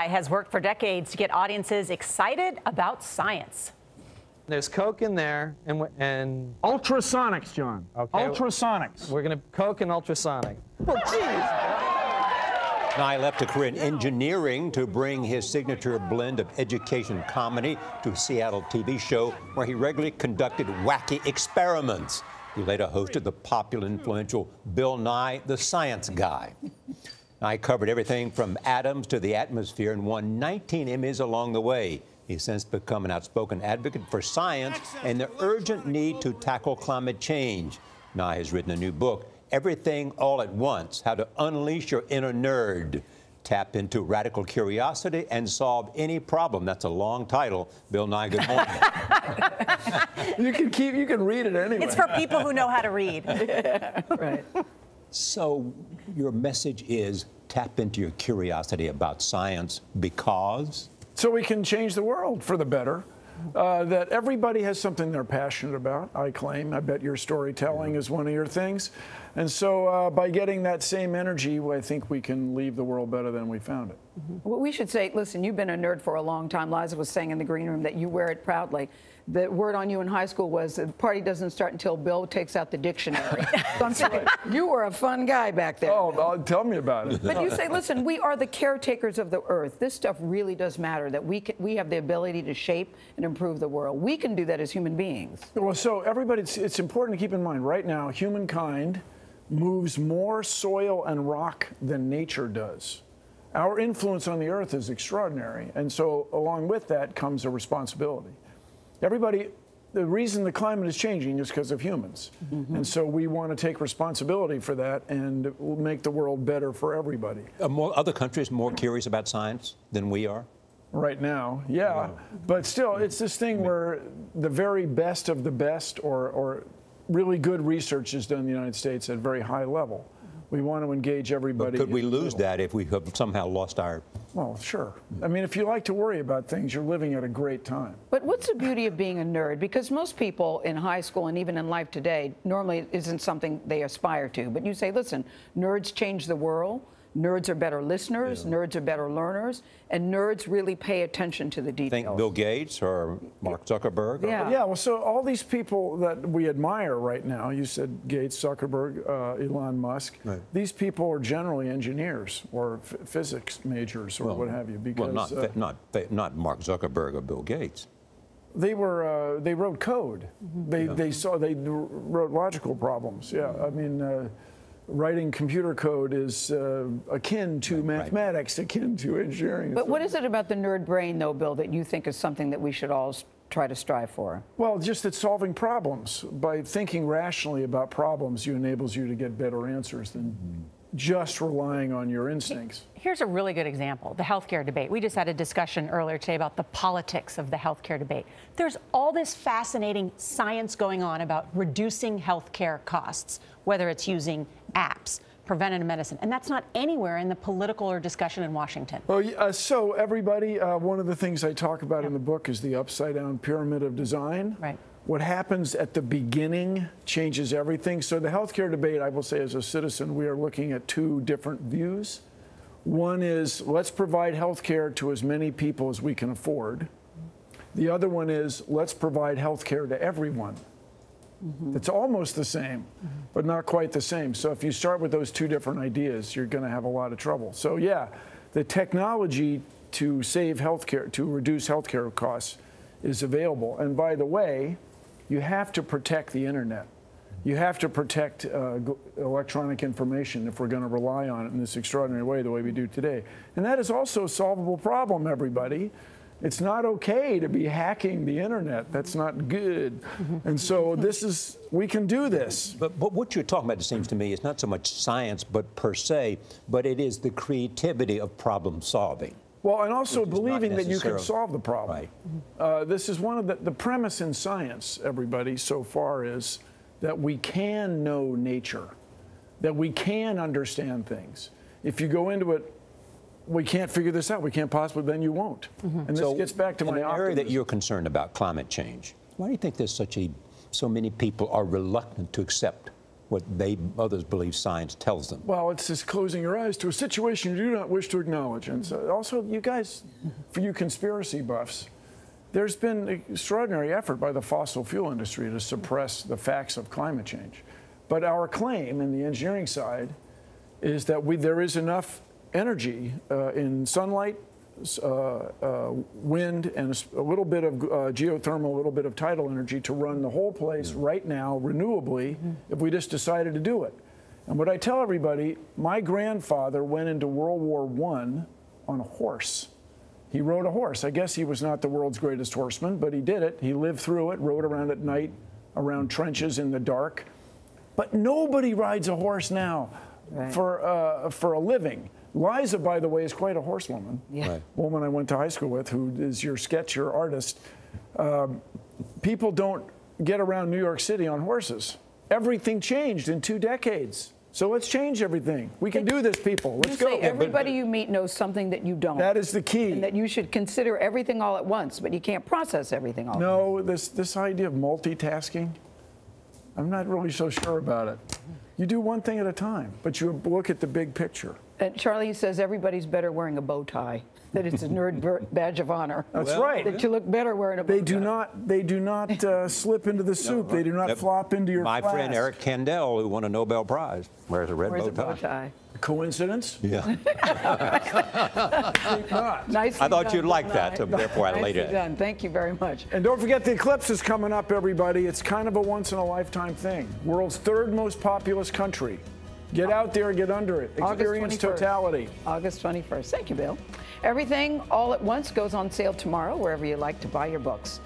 has worked for decades to get audiences excited about science. There's Coke in there, and ultrasonics, John. Okay. Ultrasonics. We're going to Coke and ultrasonic. Well, geez. Nye left a career in engineering to bring his signature blend of education comedy to a Seattle TV show where he regularly conducted wacky experiments. He later hosted the popular, influential Bill Nye the Science Guy. Nye covered everything from atoms to the atmosphere and won 19 Emmys along the way. He's since become an outspoken advocate for science and the urgent need to tackle climate change. Nye has written a new book, Everything All at Once, How to Unleash Your Inner Nerd. Tap into radical curiosity and solve any problem. That's a long title. Bill Nye, good morning. You can read it anyway. It's for people who know how to read. Yeah, right. So your message is tap into your curiosity about science because? So we can change the world for the better. That everybody has something they're passionate about, I claim. I bet your storytelling is one of your things. And so by getting that same energy, I think we can leave the world better than we found it. Well, we should say, listen, you've been a nerd for a long time. Liza was saying in the green room that you wear it proudly. The word on you in high school was the party doesn't start until Bill takes out the dictionary. So I'm saying, you were a fun guy back there. Oh, tell me about it. But you say, listen, we are the caretakers of the earth. This stuff really does matter, that we have the ability to shape and improve the world. We can do that as human beings. Well, so everybody, it's important to keep in mind, right now, humankind moves more soil and rock than nature does. Our influence on the earth is extraordinary, and so along with that comes a responsibility. Everybody, the reason the climate is changing is because of humans. And so we want to take responsibility for that and make the world better for everybody. Are other countries more curious about science than we are? Right now, yeah. But still, it's this thing where the very best of the best or really good research is done in the United States at a very high level. We want to engage everybody. But could we lose that if we have somehow lost our... Well, sure. I mean, if you like to worry about things, you're living at a great time. But what's the beauty of being a nerd? Because most people in high school and even in life today, normally it isn't something they aspire to. But you say, listen, nerds change the world. Nerds are better listeners, nerds are better learners, and nerds really pay attention to the details. Think Bill Gates or Mark Zuckerberg? Yeah. Well, so all these people that we admire right now, you said Gates, Zuckerberg, Elon Musk, these people are generally engineers or physics majors or what have you. Because, not Mark Zuckerberg or Bill Gates. They were, they wrote code. They wrote logical problems, I mean, writing computer code is akin to mathematics, akin to engineering. But what is it about the nerd brain, though, Bill, that you think is something that we should all try to strive for? Well, just that solving problems. By thinking rationally about problems, enables you to get better answers than just relying on your instincts. Here's a really good example, the healthcare debate. We just had a discussion earlier today about the politics of the healthcare debate. There's all this fascinating science going on about reducing healthcare costs, whether it's using apps, preventative medicine, and that's not anywhere in the political or discussion in Washington. Well, so everybody, one of the things I talk about in the book is the upside-down pyramid of design. Right. What happens at the beginning changes everything. So the healthcare debate, I will say as a citizen, we are looking at two different views. One is, let's provide healthcare to as many people as we can afford. The other one is, let's provide healthcare to everyone. It's almost the same, but not quite the same. So if you start with those two different ideas, you're going to have a lot of trouble. So yeah, the technology to save healthcare, to reduce healthcare costs is available. And by the way, you have to protect the internet. You have to protect electronic information if we're going to rely on it in this extraordinary way, the way we do today. And that is also a solvable problem, everybody. It's not okay to be hacking the internet. That's not good. And so we can do this. But what you're talking about, it seems to me, is not so much science, but per se, but it is the creativity of problem solving. Well, and also believing that you can solve the problem. Right. This is one of the premise in science, everybody, so far is that we can know nature, that we can understand things. If you go into it, we can't figure this out, we can't possibly, then you won't. And this gets back to my optimism. In the area that you're concerned about, climate change, why do you think there's so many people are reluctant to accept what others believe science tells them. Well, it's just closing your eyes to a situation you do not wish to acknowledge. And so also, you guys, for you conspiracy buffs, there's been extraordinary effort by the fossil fuel industry to suppress the facts of climate change. But our claim in the engineering side is that there is enough energy in sunlight, wind, and a little bit of geothermal, a little bit of tidal energy to run the whole place right now renewably if we just decided to do it. And what I tell everybody, my grandfather went into World War I on a horse. He rode a horse. I guess he was not the world's greatest horseman, but he did it. He lived through it, rode around at night, around trenches in the dark. But nobody rides a horse now for a living. Liza, by the way, is quite a horsewoman. Yeah. Right. Woman I went to high school with, who is your artist. People don't get around New York City on horses. Everything changed in 2 decades. So let's change everything. We can do this, people. Let's go. Everybody you meet knows something that you don't. That is the key. And that you should consider everything all at once, but you can't process everything all at once. No, this idea of multitasking, I'm not really so sure about it. You do one thing at a time, but you look at the big picture. And Charlie says everybody's better wearing a bow tie. That it's a nerd badge of honor. That's right. That you look better wearing a bow tie. They do not slip into the soup. They do not flop into your My flask. friend Eric Kandel, who won a Nobel Prize, wears a red bow tie. Coincidence? Yeah. Nicely I thought done, you'd like Bill that, so Nye. therefore I laid Nicely it. done. Thank you very much. And don't forget the eclipse is coming up, everybody. It's kind of a once-in-a-lifetime thing. World's 3rd most populous country. Get out there, get under it. Experience totality. August 21st. Thank you, Bill. Everything All at Once goes on sale tomorrow, wherever you like to buy your books.